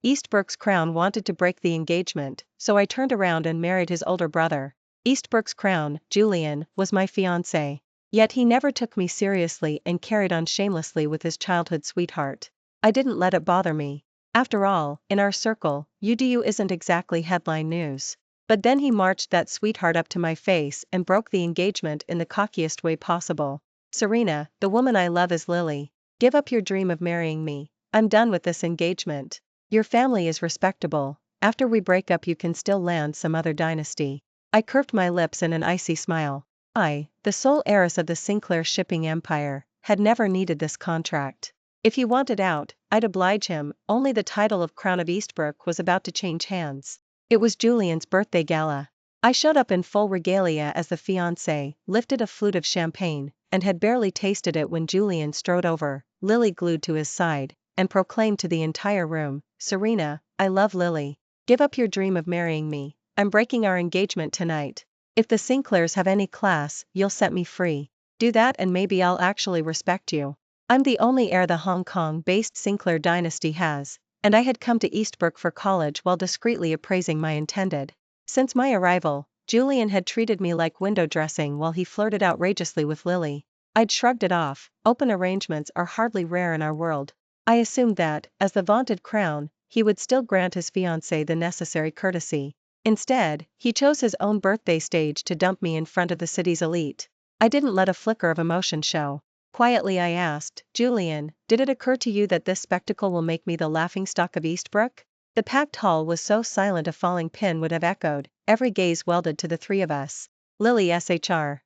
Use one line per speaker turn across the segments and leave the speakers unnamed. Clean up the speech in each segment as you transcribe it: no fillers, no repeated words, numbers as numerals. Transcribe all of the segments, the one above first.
Eastbrook's crown wanted to break the engagement, so I turned around and married his older brother. Eastbrook's crown, Julian, was my fiancé. Yet he never took me seriously and carried on shamelessly with his childhood sweetheart. I didn't let it bother me. After all, in our circle, UDU isn't exactly headline news. But then he marched that sweetheart up to my face and broke the engagement in the cockiest way possible. Serena, the woman I love is Lily. Give up your dream of marrying me. I'm done with this engagement. Your family is respectable. After we break up you can still land some other dynasty. I curved my lips in an icy smile. I, the sole heiress of the Sinclair shipping empire, had never needed this contract. If he wanted out, I'd oblige him, only the title of Crown of Eastbrook was about to change hands. It was Julian's birthday gala. I showed up in full regalia as the fiancé, lifted a flute of champagne, and had barely tasted it when Julian strode over, Lily glued to his side, and proclaimed to the entire room, "Serena, I love Lily. Give up your dream of marrying me. I'm breaking our engagement tonight. If the Sinclairs have any class, you'll set me free. Do that and maybe I'll actually respect you. I'm the only heir the Hong Kong-based Sinclair dynasty has, and I had come to Eastbrook for college while discreetly appraising my intended." Since my arrival, Julian had treated me like window dressing while he flirted outrageously with Lily. I'd shrugged it off. Open arrangements are hardly rare in our world. I assumed that, as the vaunted crown, he would still grant his fiancée the necessary courtesy. Instead, he chose his own birthday stage to dump me in front of the city's elite. I didn't let a flicker of emotion show. Quietly I asked, "Julian, did it occur to you that this spectacle will make me the laughingstock of Eastbrook?" The packed hall was so silent a falling pin would have echoed, every gaze welded to the three of us. Lily SHR.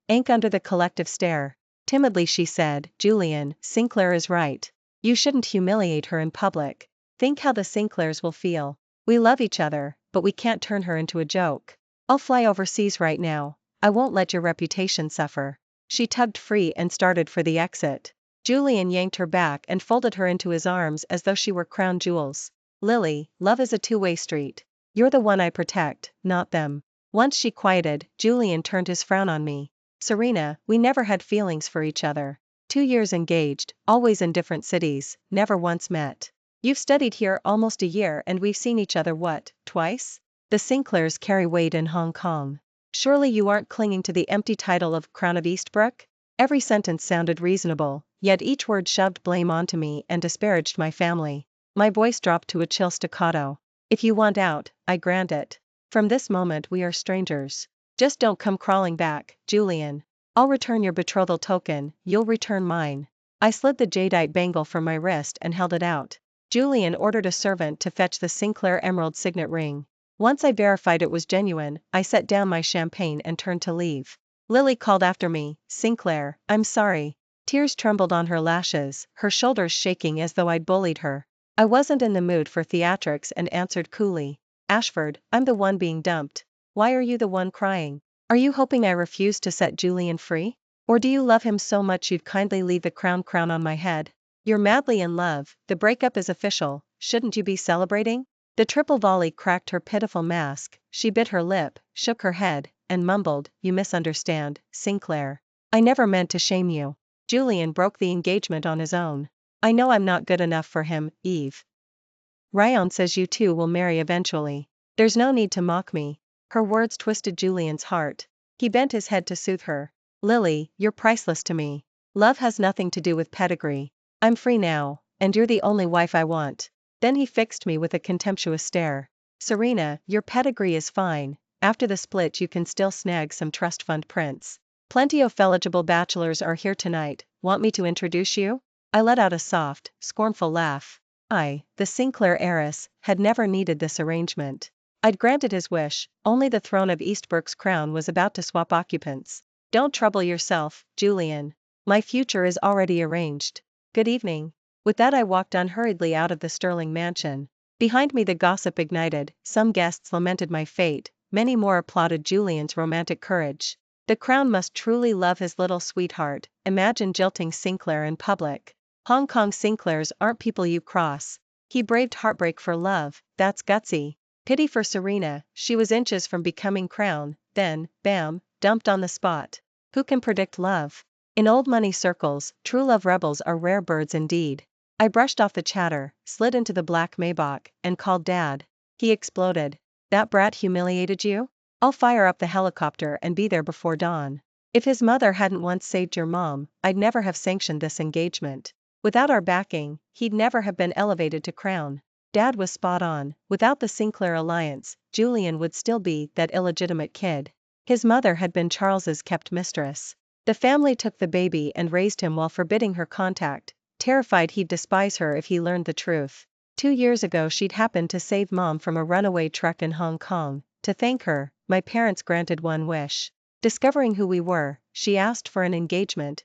Ank under the collective stare. Timidly she said, "Julian, Sinclair is right. You shouldn't humiliate her in public. Think how the Sinclairs will feel. We love each other, but we can't turn her into a joke. I'll fly overseas right now. I won't let your reputation suffer." She tugged free and started for the exit. Julian yanked her back and folded her into his arms as though she were crown jewels. "Lily, love is a two-way street. You're the one I protect, not them." Once she quieted, Julian turned his frown on me. "Serena, we never had feelings for each other. 2 years engaged, always in different cities, never once met. You've studied here almost a year and we've seen each other what, twice? The Sinclairs carry weight in Hong Kong. Surely you aren't clinging to the empty title of Crown of Eastbrook?" Every sentence sounded reasonable, yet each word shoved blame onto me and disparaged my family. My voice dropped to a chill staccato. "If you want out, I grant it. From this moment we are strangers. Just don't come crawling back, Julian. I'll return your betrothal token, you'll return mine." I slid the jadeite bangle from my wrist and held it out. Julian ordered a servant to fetch the Sinclair emerald signet ring. Once I verified it was genuine, I set down my champagne and turned to leave. Lily called after me, "Sinclair, I'm sorry." Tears trembled on her lashes, her shoulders shaking as though I'd bullied her. I wasn't in the mood for theatrics and answered coolly, "Ashford, I'm the one being dumped. Why are you the one crying? Are you hoping I refuse to set Julian free? Or do you love him so much you'd kindly leave the crown on my head? You're madly in love, the breakup is official, shouldn't you be celebrating?" The triple volley cracked her pitiful mask, she bit her lip, shook her head, and mumbled, "You misunderstand, Sinclair. I never meant to shame you. Julian broke the engagement on his own. I know I'm not good enough for him, Eve. Ryan says you two will marry eventually. There's no need to mock me." Her words twisted Julian's heart. He bent his head to soothe her. "Lily, you're priceless to me. Love has nothing to do with pedigree. I'm free now, and you're the only wife I want." Then he fixed me with a contemptuous stare. "Serena, your pedigree is fine. After the split you can still snag some trust fund prince. Plenty of eligible bachelors are here tonight. Want me to introduce you?" I let out a soft, scornful laugh. I, the Sinclair heiress, had never needed this arrangement. I'd granted his wish, only the throne of Eastbrook's crown was about to swap occupants. "Don't trouble yourself, Julian. My future is already arranged. Good evening." With that I walked unhurriedly out of the Sterling mansion. Behind me the gossip ignited, some guests lamented my fate, many more applauded Julian's romantic courage. The crown must truly love his little sweetheart, imagine jilting Sinclair in public. Hong Kong Sinclairs aren't people you cross. He braved heartbreak for love, that's gutsy. Pity for Serena, she was inches from becoming crown, then, bam, dumped on the spot. Who can predict love? In old money circles, true love rebels are rare birds indeed. I brushed off the chatter, slid into the black Maybach, and called Dad. He exploded. That brat humiliated you? I'll fire up the helicopter and be there before dawn. If his mother hadn't once saved your mom, I'd never have sanctioned this engagement. Without our backing, he'd never have been elevated to crown. Dad was spot on. Without the Sinclair alliance, Julian would still be that illegitimate kid. His mother had been Charles's kept mistress. The family took the baby and raised him while forbidding her contact, terrified he'd despise her if he learned the truth. 2 years ago she'd happened to save Mom from a runaway truck in Hong Kong. To thank her, my parents granted one wish. Discovering who we were, she asked for an engagement,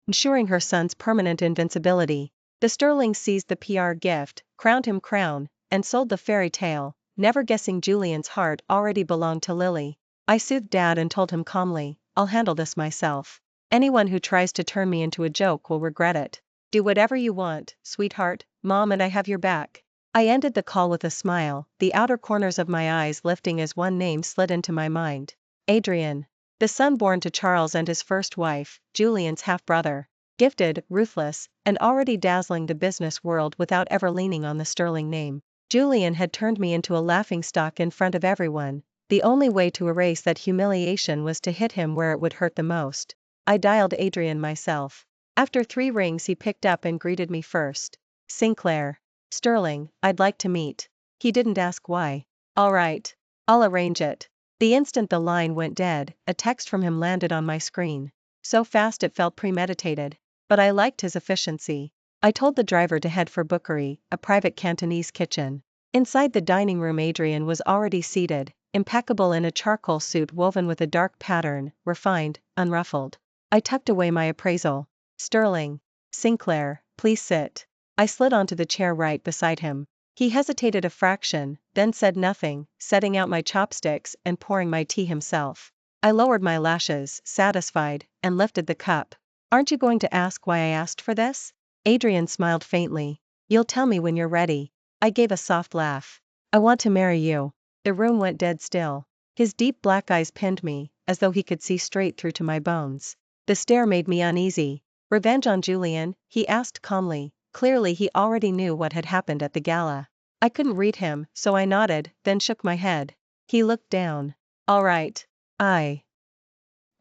ensuring her son's permanent invincibility. The Sterlings seized the PR gift, crowned him crown, and sold the fairy tale, never guessing Julian's heart already belonged to Lily. I soothed Dad and told him calmly, I'll handle this myself. Anyone who tries to turn me into a joke will regret it. Do whatever you want, sweetheart, Mom and I have your back. I ended the call with a smile, the outer corners of my eyes lifting as one name slid into my mind. Adrian. The son born to Charles and his first wife, Julian's half-brother. Gifted, ruthless, and already dazzling the business world without ever leaning on the Sterling name. Julian had turned me into a laughingstock in front of everyone. The only way to erase that humiliation was to hit him where it would hurt the most. I dialed Adrian myself. After 3 rings he picked up and greeted me first. Sinclair. Sterling, I'd like to meet. He didn't ask why. All right. I'll arrange it. The instant the line went dead, a text from him landed on my screen. So fast it felt premeditated. But I liked his efficiency. I told the driver to head for Bookery, a private Cantonese kitchen. Inside the dining room Adrian was already seated, impeccable in a charcoal suit woven with a dark pattern, refined, unruffled. I tucked away my appraisal. Sterling. Sinclair, please sit. I slid onto the chair right beside him. He hesitated a fraction, then said nothing, setting out my chopsticks and pouring my tea himself. I lowered my lashes, satisfied, and lifted the cup. Aren't you going to ask why I asked for this? Adrian smiled faintly. You'll tell me when you're ready. I gave a soft laugh. I want to marry you. The room went dead still. His deep black eyes pinned me, as though he could see straight through to my bones. The stare made me uneasy. Revenge on Julian? He asked calmly. Clearly he already knew what had happened at the gala. I couldn't read him, so I nodded, then shook my head. He looked down. All right. I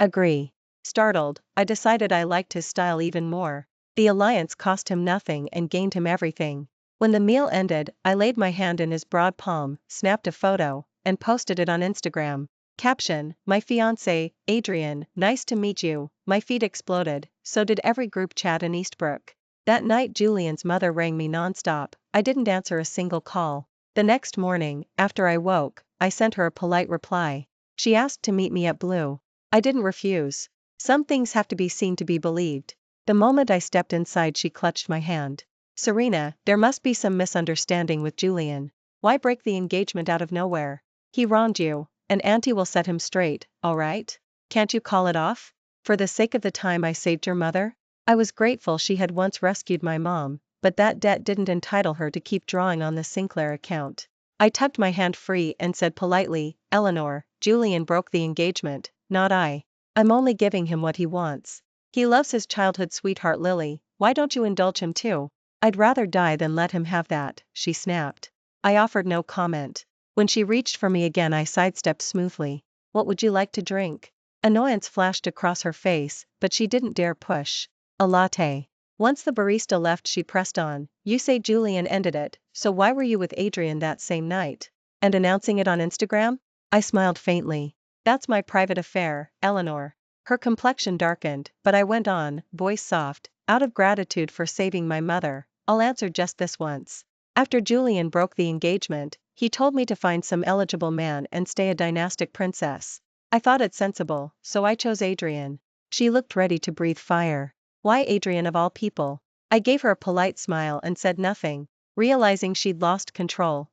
agree. Startled, I decided I liked his style even more. The alliance cost him nothing and gained him everything. When the meal ended, I laid my hand in his broad palm, snapped a photo, and posted it on Instagram. Caption, my fiancé, Adrian, nice to meet you. My feed exploded, so did every group chat in Eastbrook. That night Julian's mother rang me nonstop. I didn't answer a single call. The next morning, after I woke, I sent her a polite reply. She asked to meet me at Blue. I didn't refuse. Some things have to be seen to be believed. The moment I stepped inside she clutched my hand. Serena, there must be some misunderstanding with Julian. Why break the engagement out of nowhere? He wronged you, and Auntie will set him straight, all right? Can't you call it off? For the sake of the time I saved your mother? I was grateful she had once rescued my mom, but that debt didn't entitle her to keep drawing on the Sinclair account. I tucked my hand free and said politely, Eleanor, Julian broke the engagement, not I. I'm only giving him what he wants. He loves his childhood sweetheart Lily, why don't you indulge him too? I'd rather die than let him have that, she snapped. I offered no comment. When she reached for me again I sidestepped smoothly. What would you like to drink? Annoyance flashed across her face, but she didn't dare push. A latte. Once the barista left she pressed on, you say Julian ended it, so why were you with Adrian that same night? And announcing it on Instagram? I smiled faintly. That's my private affair, Eleanor. Her complexion darkened, but I went on, voice soft, out of gratitude for saving my mother, I'll answer just this once. After Julian broke the engagement, he told me to find some eligible man and stay a dynastic princess. I thought it sensible, so I chose Adrian. She looked ready to breathe fire. Why Adrian of all people? I gave her a polite smile and said nothing, realizing she'd lost control.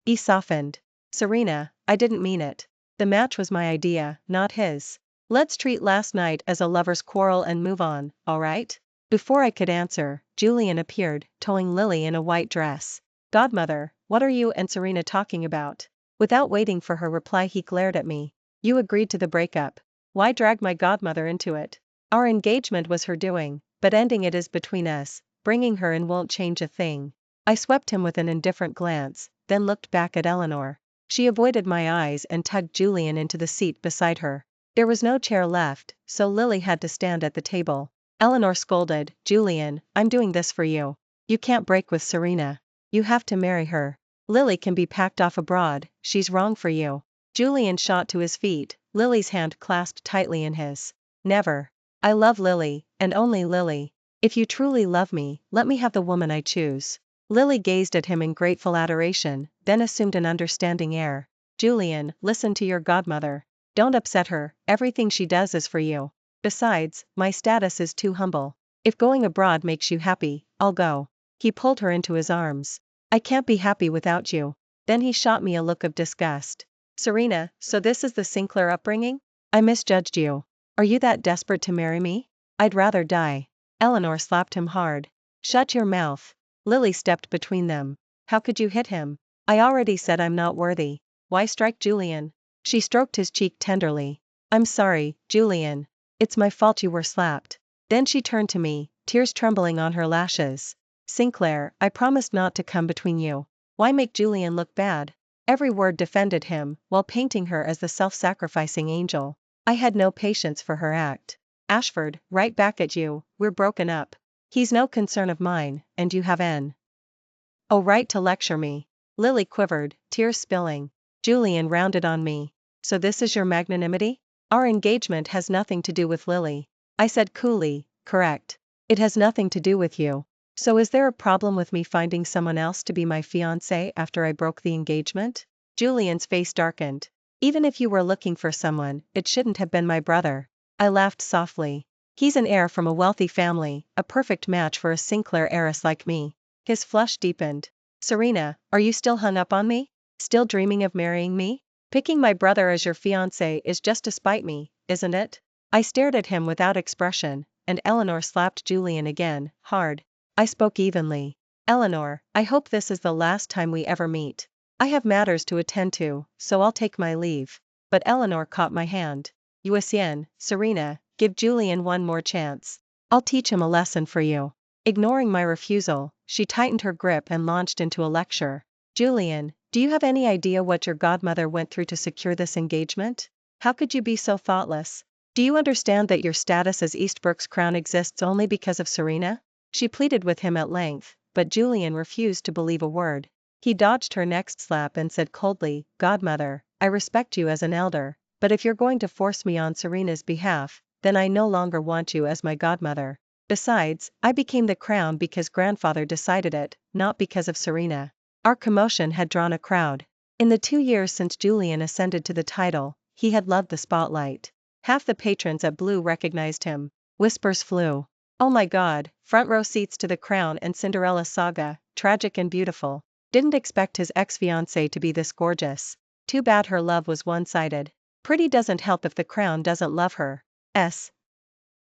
He softened. Serena, I didn't mean it. The match was my idea, not his. Let's treat last night as a lover's quarrel and move on, all right? Before I could answer, Julian appeared, towing Lily in a white dress. Godmother, what are you and Serena talking about? Without waiting for her reply he glared at me. You agreed to the breakup. Why drag my godmother into it? Our engagement was her doing, but ending it is between us, bringing her in won't change a thing. I swept him with an indifferent glance, then looked back at Eleanor. She avoided my eyes and tugged Julian into the seat beside her. There was no chair left, so Lily had to stand at the table. Eleanor scolded, Julian, I'm doing this for you. You can't break with Serena. You have to marry her. Lily can be packed off abroad, she's wrong for you. Julian shot to his feet, Lily's hand clasped tightly in his. Never. I love Lily, and only Lily. If you truly love me, let me have the woman I choose. Lily gazed at him in grateful adoration, then assumed an understanding air. Julian, listen to your godmother. Don't upset her, everything she does is for you. Besides, my status is too humble. If going abroad makes you happy, I'll go. He pulled her into his arms. I can't be happy without you. Then he shot me a look of disgust. Serena, so this is the Sinclair upbringing? I misjudged you. Are you that desperate to marry me? I'd rather die. Eleanor slapped him hard. Shut your mouth. Lily stepped between them. How could you hit him? I already said I'm not worthy. Why strike Julian? She stroked his cheek tenderly. I'm sorry, Julian. It's my fault you were slapped. Then she turned to me, tears trembling on her lashes. Sinclair, I promised not to come between you. Why make Julian look bad? Every word defended him, while painting her as the self-sacrificing angel. I had no patience for her act. Ashford, right back at you, we're broken up. He's no concern of mine, and you have oh right to lecture me. Lily quivered, tears spilling. Julian rounded on me. So this is your magnanimity? Our engagement has nothing to do with Lily. I said coolly, correct. It has nothing to do with you. So is there a problem with me finding someone else to be my fiancé after I broke the engagement? Julian's face darkened. Even if you were looking for someone, it shouldn't have been my brother. I laughed softly. He's an heir from a wealthy family, a perfect match for a Sinclair heiress like me. His flush deepened. Serena, are you still hung up on me? Still dreaming of marrying me? Picking my brother as your fiancé is just to spite me, isn't it? I stared at him without expression, and Eleanor slapped Julian again, hard. I spoke evenly. Eleanor, I hope this is the last time we ever meet. I have matters to attend to, so I'll take my leave. But Eleanor caught my hand. Serena, give Julian one more chance. I'll teach him a lesson for you. Ignoring my refusal, she tightened her grip and launched into a lecture. Julian, do you have any idea what your godmother went through to secure this engagement? How could you be so thoughtless? Do you understand that your status as Eastbrook's crown exists only because of Serena? She pleaded with him at length, but Julian refused to believe a word. He dodged her next slap and said coldly, Godmother, I respect you as an elder, but if you're going to force me on Serena's behalf, then I no longer want you as my godmother. Besides, I became the crown because grandfather decided it, not because of Serena. Our commotion had drawn a crowd. In the 2 years since Julian ascended to the title, he had loved the spotlight. Half the patrons at Blue recognized him. Whispers flew. Oh my God, front row seats to the Crown and Cinderella saga, tragic and beautiful. Didn't expect his ex-fiancée to be this gorgeous. Too bad her love was one-sided. Pretty doesn't help if the Crown doesn't love her.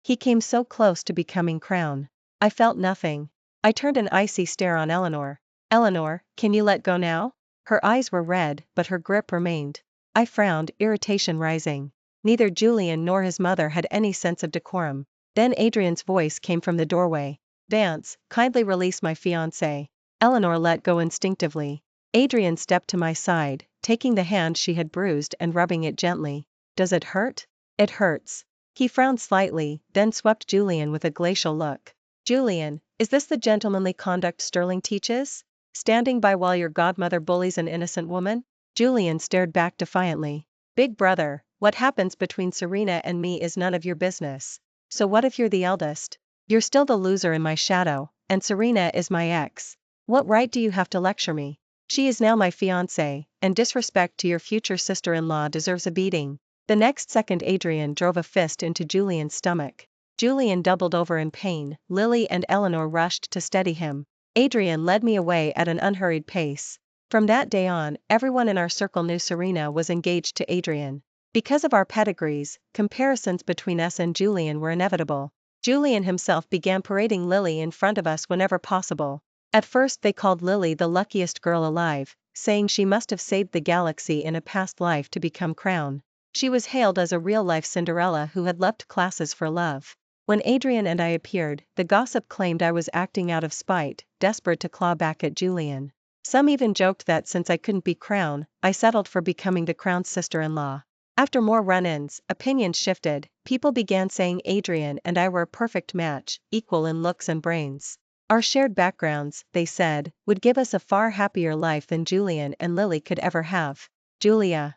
He came so close to becoming crown. I felt nothing. I turned an icy stare on Eleanor. Eleanor, can you let go now? Her eyes were red, but her grip remained. I frowned, irritation rising. Neither Julian nor his mother had any sense of decorum. Then Adrian's voice came from the doorway. Vance, kindly release my fiancé. Eleanor let go instinctively. Adrian stepped to my side, taking the hand she had bruised and rubbing it gently. Does it hurt? It hurts. He frowned slightly, then swept Julian with a glacial look. Julian, is this the gentlemanly conduct Sterling teaches? Standing by while your godmother bullies an innocent woman? Julian stared back defiantly. Big brother, what happens between Serena and me is none of your business. So what if you're the eldest? You're still the loser in my shadow, and Serena is my ex. What right do you have to lecture me? She is now my fiancée, and disrespect to your future sister-in-law deserves a beating. The next second Adrian drove a fist into Julian's stomach. Julian doubled over in pain, Lily and Eleanor rushed to steady him. Adrian led me away at an unhurried pace. From that day on, everyone in our circle knew Serena was engaged to Adrian. Because of our pedigrees, comparisons between us and Julian were inevitable. Julian himself began parading Lily in front of us whenever possible. At first they called Lily the luckiest girl alive, saying she must have saved the galaxy in a past life to become crown. She was hailed as a real-life Cinderella who had leapt classes for love. When Adrian and I appeared, the gossip claimed I was acting out of spite, desperate to claw back at Julian. Some even joked that since I couldn't be crown, I settled for becoming the crown's sister-in-law. After more run-ins, opinions shifted. People began saying Adrian and I were a perfect match, equal in looks and brains. Our shared backgrounds, they said, would give us a far happier life than Julian and Lily could ever have. Julia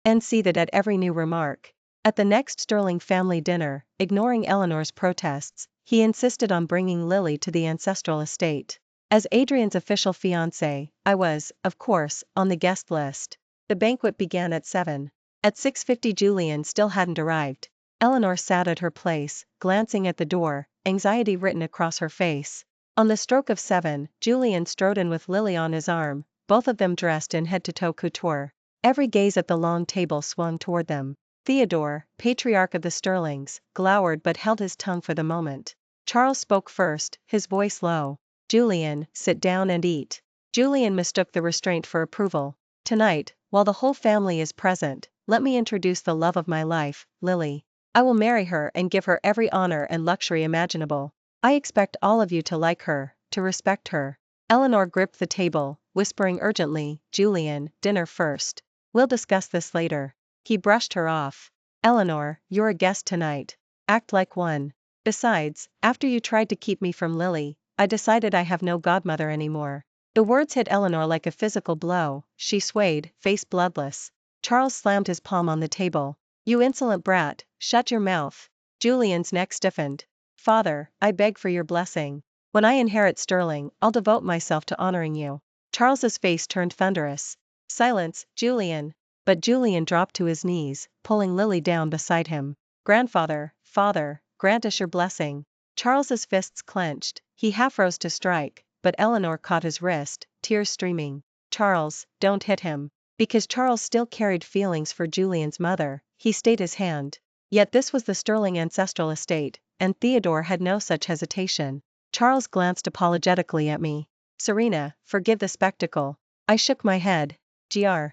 conceded at every new remark. At the next Sterling family dinner, ignoring Eleanor's protests, he insisted on bringing Lily to the ancestral estate. As Adrian's official fiancé, I was, of course, on the guest list. The banquet began at 7. At 6:50 Julian still hadn't arrived. Eleanor sat at her place, glancing at the door, anxiety written across her face. On the stroke of 7, Julian strode in with Lily on his arm, both of them dressed in head-to-toe couture. Every gaze at the long table swung toward them. Theodore, patriarch of the Sterlings, glowered but held his tongue for the moment. Charles spoke first, his voice low. Julian, sit down and eat. Julian mistook the restraint for approval. Tonight, while the whole family is present, let me introduce the love of my life, Lily. I will marry her and give her every honor and luxury imaginable. I expect all of you to like her, to respect her. Eleanor gripped the table, whispering urgently, Julian, dinner first. We'll discuss this later. He brushed her off. Eleanor, you're a guest tonight. Act like one. Besides, after you tried to keep me from Lily, I decided I have no godmother anymore. The words hit Eleanor like a physical blow. She swayed, face bloodless. Charles slammed his palm on the table. You insolent brat, shut your mouth. Julian's neck stiffened. Father, I beg for your blessing. When I inherit Sterling, I'll devote myself to honoring you. Charles's face turned thunderous. Silence, Julian. But Julian dropped to his knees, pulling Lily down beside him. Grandfather, father, grant us your blessing. Charles's fists clenched. He half rose to strike, but Eleanor caught his wrist, tears streaming. Charles, don't hit him. Because Charles still carried feelings for Julian's mother, he stayed his hand. Yet this was the Sterling ancestral estate, and Theodore had no such hesitation. Charles glanced apologetically at me. Serena, forgive the spectacle. I shook my head. Gr.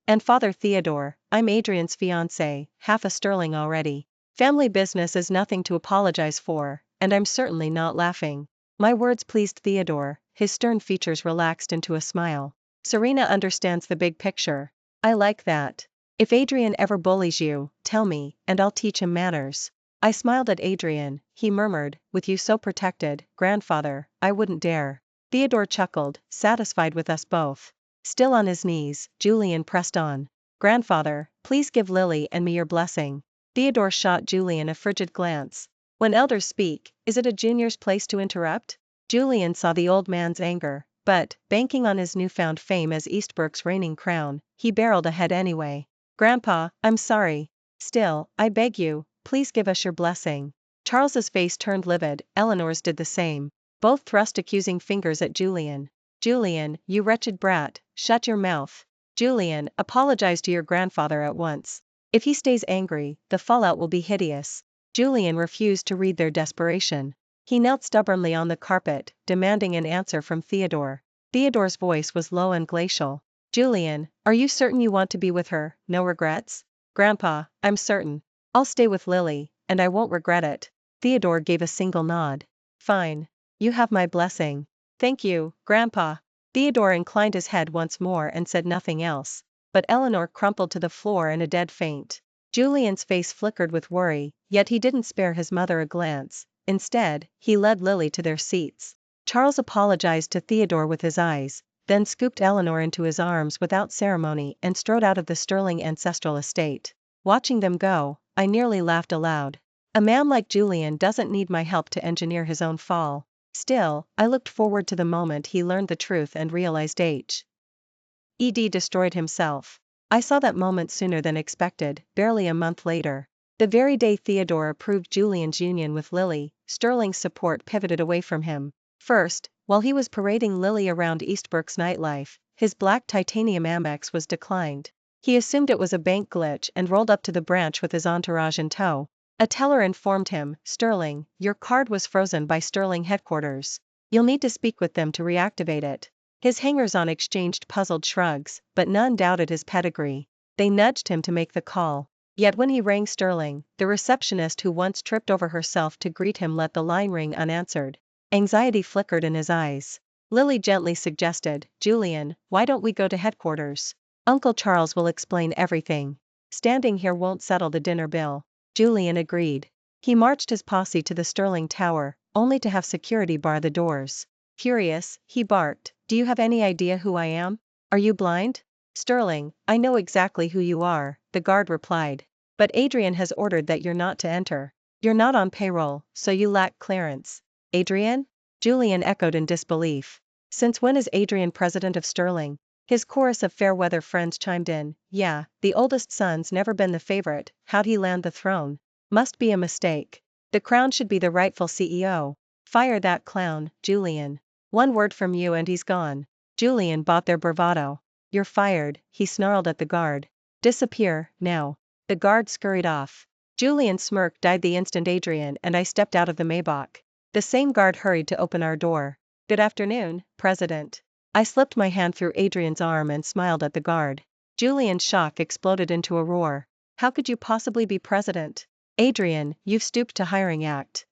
And Father Theodore, I'm Adrian's fiancé, half a Sterling already. Family business is nothing to apologize for, and I'm certainly not laughing. My words pleased Theodore, his stern features relaxed into a smile. Serena understands the big picture. I like that. If Adrian ever bullies you, tell me, and I'll teach him manners. I smiled at Adrian. He murmured, with you so protected, grandfather, I wouldn't dare. Theodore chuckled, satisfied with us both. Still on his knees, Julian pressed on. Grandfather, please give Lily and me your blessing. Theodore shot Julian a frigid glance. When elders speak, is it a junior's place to interrupt? Julian saw the old man's anger, but, banking on his newfound fame as Eastbrook's reigning crown, he barreled ahead anyway. Grandpa, I'm sorry. Still, I beg you, please give us your blessing. Charles's face turned livid, Eleanor's did the same. Both thrust accusing fingers at Julian. Julian, you wretched brat, shut your mouth. Julian, apologize to your grandfather at once. If he stays angry, the fallout will be hideous. Julian refused to read their desperation. He knelt stubbornly on the carpet, demanding an answer from Theodore. Theodore's voice was low and glacial. Julian, are you certain you want to be with her, no regrets? Grandpa, I'm certain. I'll stay with Lily, and I won't regret it. Theodore gave a single nod. Fine. You have my blessing. Thank you, Grandpa. Theodore inclined his head once more and said nothing else. But Eleanor crumpled to the floor in a dead faint. Julian's face flickered with worry, yet he didn't spare his mother a glance. Instead, he led Lily to their seats. Charles apologized to Theodore with his eyes, then scooped Eleanor into his arms without ceremony and strode out of the Sterling ancestral estate. Watching them go, I nearly laughed aloud. A man like Julian doesn't need my help to engineer his own fall. Still, I looked forward to the moment he learned the truth and realized Ed destroyed himself. I saw that moment sooner than expected, barely a month later. The very day Theodore approved Julian's union with Lily, Sterling's support pivoted away from him. First, while he was parading Lily around Eastbrook's nightlife, his black titanium Amex was declined. He assumed it was a bank glitch and rolled up to the branch with his entourage in tow. A teller informed him, Sterling, your card was frozen by Sterling headquarters. You'll need to speak with them to reactivate it. His hangers-on exchanged puzzled shrugs, but none doubted his pedigree. They nudged him to make the call. Yet when he rang Sterling, the receptionist who once tripped over herself to greet him let the line ring unanswered. Anxiety flickered in his eyes. Lily gently suggested, "Julian, why don't we go to headquarters? Uncle Charles will explain everything. Standing here won't settle the dinner bill." Julian agreed. He marched his posse to the Sterling Tower, only to have security bar the doors. Furious, he barked, "Do you have any idea who I am? Are you blind?" "Sterling, I know exactly who you are," the guard replied. "But Adrian has ordered that you're not to enter. You're not on payroll, so you lack clearance." "Adrian?" Julian echoed in disbelief. "Since when is Adrian president of Sterling?" His chorus of fair weather friends chimed in. "Yeah, the oldest son's never been the favorite, how'd he land the throne? Must be a mistake. The crown should be the rightful CEO. Fire that clown, Julian. One word from you and he's gone." Julian bought their bravado. "You're fired," he snarled at the guard. "Disappear, now." The guard scurried off. Julian's smirk died the instant Adrian and I stepped out of the Maybach. The same guard hurried to open our door. "Good afternoon, President." I slipped my hand through Adrian's arm and smiled at the guard. Julian's shock exploded into a roar. "How could you possibly be president? Adrian, you've stooped to hiring act.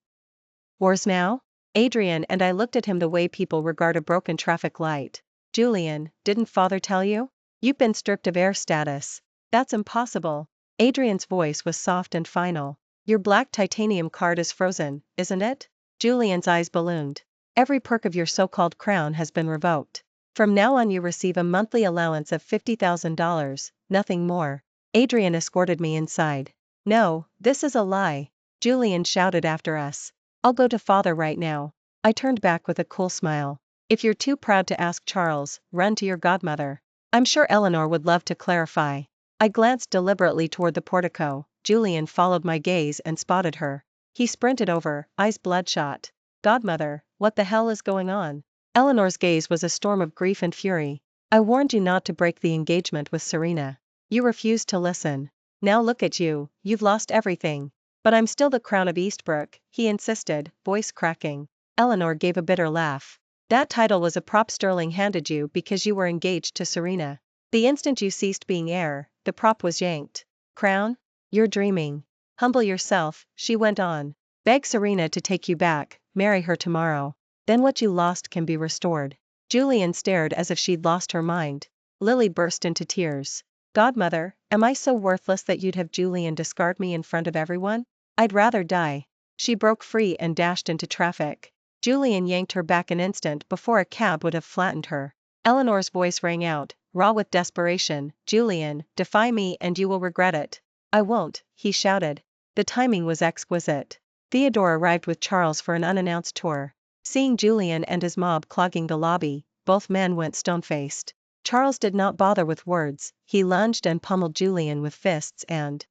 Wars now?" Adrian and I looked at him the way people regard a broken traffic light. "Julian, didn't father tell you? You've been stripped of heir status." "That's impossible." Adrian's voice was soft and final. "Your black titanium card is frozen, isn't it?" Julian's eyes ballooned. "Every perk of your so-called crown has been revoked. From now on you receive a monthly allowance of $50,000, nothing more." Adrian escorted me inside. "No, this is a lie," Julian shouted after us. "I'll go to father right now." I turned back with a cool smile. "If you're too proud to ask Charles, run to your godmother. I'm sure Eleanor would love to clarify." I glanced deliberately toward the portico. Julian followed my gaze and spotted her. He sprinted over, eyes bloodshot. "Godmother, what the hell is going on?" Eleanor's gaze was a storm of grief and fury. "I warned you not to break the engagement with Serena. You refused to listen. Now look at you, you've lost everything." "But I'm still the crown of Eastbrook," he insisted, voice cracking. Eleanor gave a bitter laugh. "That title was a prop Sterling handed you because you were engaged to Serena. The instant you ceased being heir, the prop was yanked. Crown? You're dreaming. Humble yourself," she went on. "Beg Serena to take you back, marry her tomorrow. Then what you lost can be restored." Julian stared as if she'd lost her mind. Lily burst into tears. "Godmother, am I so worthless that you'd have Julian discard me in front of everyone? I'd rather die." She broke free and dashed into traffic. Julian yanked her back an instant before a cab would have flattened her. Eleanor's voice rang out, raw with desperation. "Julian, defy me and you will regret it." "I won't," he shouted. The timing was exquisite. Theodore arrived with Charles for an unannounced tour. Seeing Julian and his mob clogging the lobby, both men went stone-faced. Charles did not bother with words, he lunged and pummeled Julian with fists and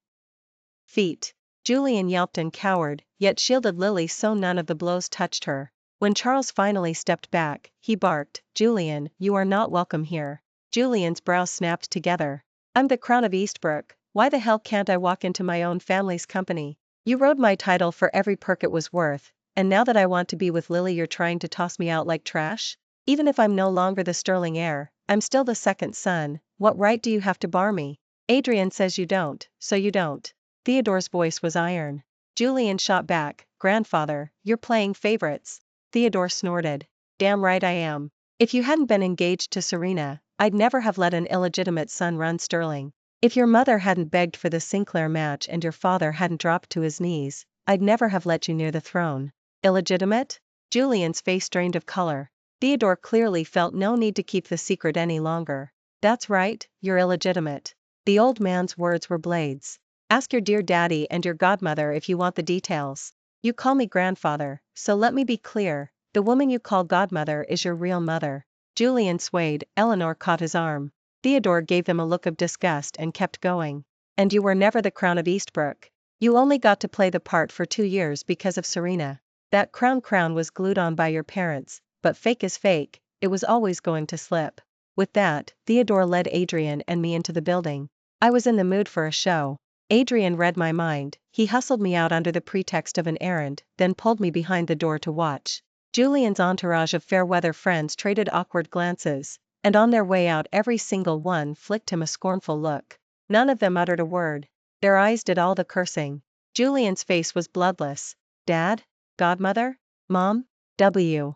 feet. Julian yelped and cowered, yet shielded Lily so none of the blows touched her. When Charles finally stepped back, he barked, "Julian, you are not welcome here." Julian's brows snapped together. "I'm the crown of Eastbrook, why the hell can't I walk into my own family's company? You rode my title for every perk it was worth, and now that I want to be with Lily you're trying to toss me out like trash? Even if I'm no longer the Sterling heir, I'm still the second son. What right do you have to bar me? Adrian says you don't, so you don't." Theodore's voice was iron. Julian shot back, "Grandfather, you're playing favorites." Theodore snorted. "Damn right I am. If you hadn't been engaged to Serena, I'd never have let an illegitimate son run Sterling. If your mother hadn't begged for the Sinclair match and your father hadn't dropped to his knees, I'd never have let you near the throne." "Illegitimate?" Julian's face drained of color. Theodore clearly felt no need to keep the secret any longer. "That's right, you're illegitimate." The old man's words were blades. "Ask your dear daddy and your godmother if you want the details. You call me grandfather, so let me be clear, the woman you call godmother is your real mother." Julian swayed, Eleanor caught his arm. Theodore gave them a look of disgust and kept going. "And you were never the crown of Eastbrook. You only got to play the part for 2 years because of Serena. That crown was glued on by your parents, but fake is fake, it was always going to slip." With that, Theodore led Adrian and me into the building. I was in the mood for a show. Adrian read my mind, he hustled me out under the pretext of an errand, then pulled me behind the door to watch. Julian's entourage of fair-weather friends traded awkward glances, and on their way out every single one flicked him a scornful look. None of them uttered a word. Their eyes did all the cursing. Julian's face was bloodless. Dad? Godmother? Mom? W.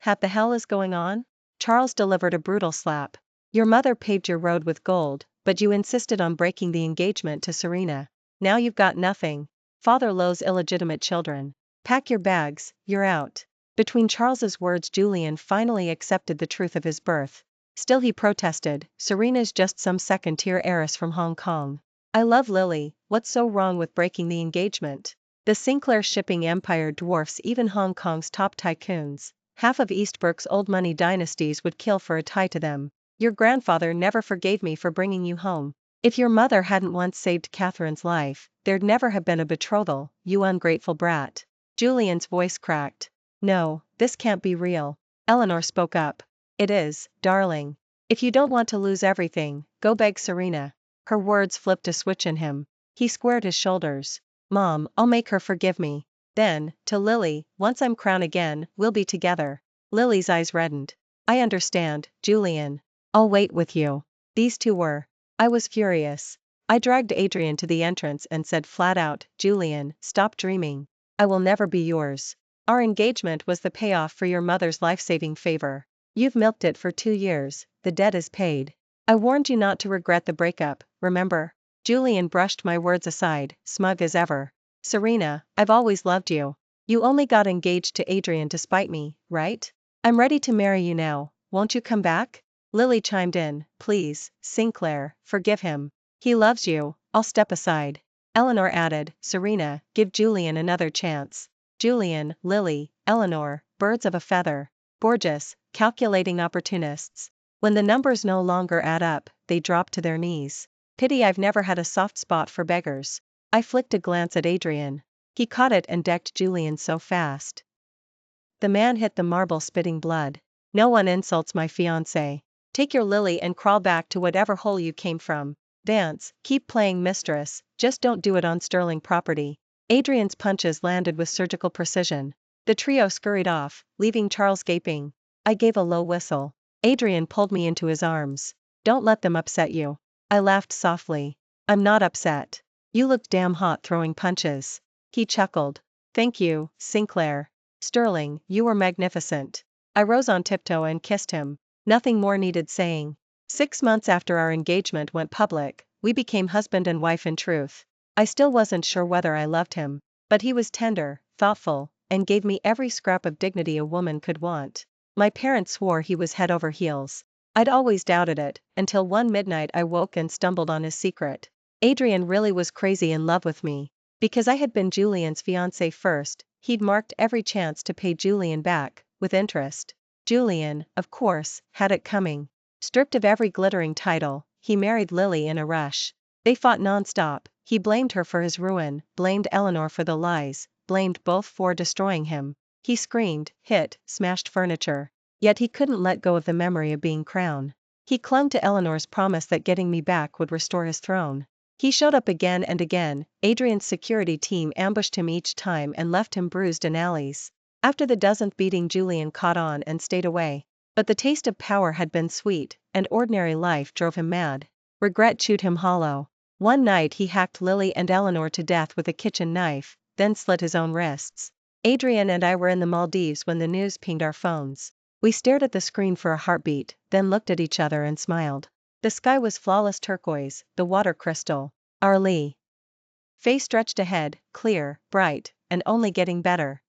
What the hell is going on? Charles delivered a brutal slap. Your mother paved your road with gold, but you insisted on breaking the engagement to Serena. Now you've got nothing. Father loathes illegitimate children. Pack your bags, you're out. Between Charles's words, Julian finally accepted the truth of his birth. Still he protested, Serena's just some second-tier heiress from Hong Kong. I love Lily, what's so wrong with breaking the engagement? The Sinclair shipping empire dwarfs even Hong Kong's top tycoons. Half of Eastbrook's old money dynasties would kill for a tie to them. Your grandfather never forgave me for bringing you home. If your mother hadn't once saved Catherine's life, there'd never have been a betrothal, you ungrateful brat. Julian's voice cracked. No, this can't be real. Eleanor spoke up. It is, darling. If you don't want to lose everything, go beg Serena. Her words flipped a switch in him. He squared his shoulders. Mom, I'll make her forgive me. Then, to Lily, once I'm crowned again, we'll be together. Lily's eyes reddened. I understand, Julian. I'll wait with you. These two were. I was furious. I dragged Adrian to the entrance and said flat out, Julian, stop dreaming. I will never be yours. Our engagement was the payoff for your mother's life-saving favor. You've milked it for 2 years, the debt is paid. I warned you not to regret the breakup, remember? Julian brushed my words aside, smug as ever. Serena, I've always loved you. You only got engaged to Adrian to spite me, right? I'm ready to marry you now, won't you come back? Lily chimed in, please, Sinclair, forgive him. He loves you, I'll step aside. Eleanor added, Serena, give Julian another chance. Julian, Lily, Eleanor, birds of a feather. Gorgeous, calculating opportunists. When the numbers no longer add up, they drop to their knees. Pity I've never had a soft spot for beggars. I flicked a glance at Adrian. He caught it and decked Julian so fast. The man hit the marble spitting blood. No one insults my fiancé. Take your Lily and crawl back to whatever hole you came from. Vance, keep playing mistress, just don't do it on Sterling property. Adrian's punches landed with surgical precision. The trio scurried off, leaving Charles gaping. I gave a low whistle. Adrian pulled me into his arms. Don't let them upset you. I laughed softly. I'm not upset. You looked damn hot throwing punches. He chuckled. Thank you, Sinclair. Sterling, you were magnificent. I rose on tiptoe and kissed him. Nothing more needed saying. 6 months after our engagement went public, we became husband and wife in truth. I still wasn't sure whether I loved him, but he was tender, thoughtful, and gave me every scrap of dignity a woman could want. My parents swore he was head over heels. I'd always doubted it, until one midnight I woke and stumbled on his secret. Adrian really was crazy in love with me. Because I had been Julian's fiancée first, he'd marked every chance to pay Julian back, with interest. Julian, of course, had it coming. Stripped of every glittering title, he married Lily in a rush. They fought non-stop. He blamed her for his ruin, blamed Eleanor for the lies, blamed both for destroying him. He screamed, hit, smashed furniture. Yet he couldn't let go of the memory of being crowned. He clung to Eleanor's promise that getting me back would restore his throne. He showed up again and again. Adrian's security team ambushed him each time and left him bruised in alleys. After the dozenth beating, Julian caught on and stayed away. But the taste of power had been sweet, and ordinary life drove him mad. Regret chewed him hollow. One night he hacked Lily and Eleanor to death with a kitchen knife, then slit his own wrists. Adrian and I were in the Maldives when the news pinged our phones. We stared at the screen for a heartbeat, then looked at each other and smiled. The sky was flawless turquoise, the water crystal. Our Lee face stretched ahead, clear, bright, and only getting better.